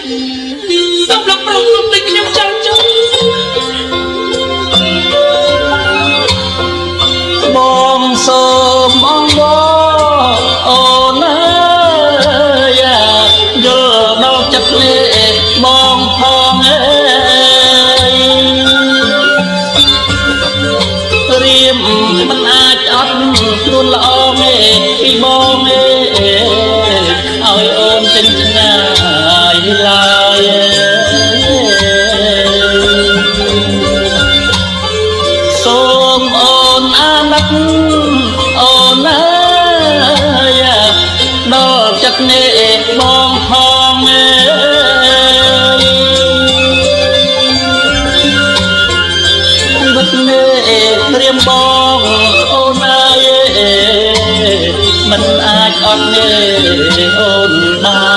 សំឡេងប្រុសនោះតែខ្ញុំចាំចង់បងសូមអងវអូនអើយយល់ដល់ចិត្តនេះបងផងអើយរៀមមិនអាចអត់ខ្លួនល្អទេពីបងទេឲ្យអូនចេញឆ្ងាយឡើយសូមអូនអាណិតអូនអើយដល់ចិត្តនេះបងផងអើយវិតនេះត្រៀមបងអូនអើយមិនអាចអត់ទេអូនបាន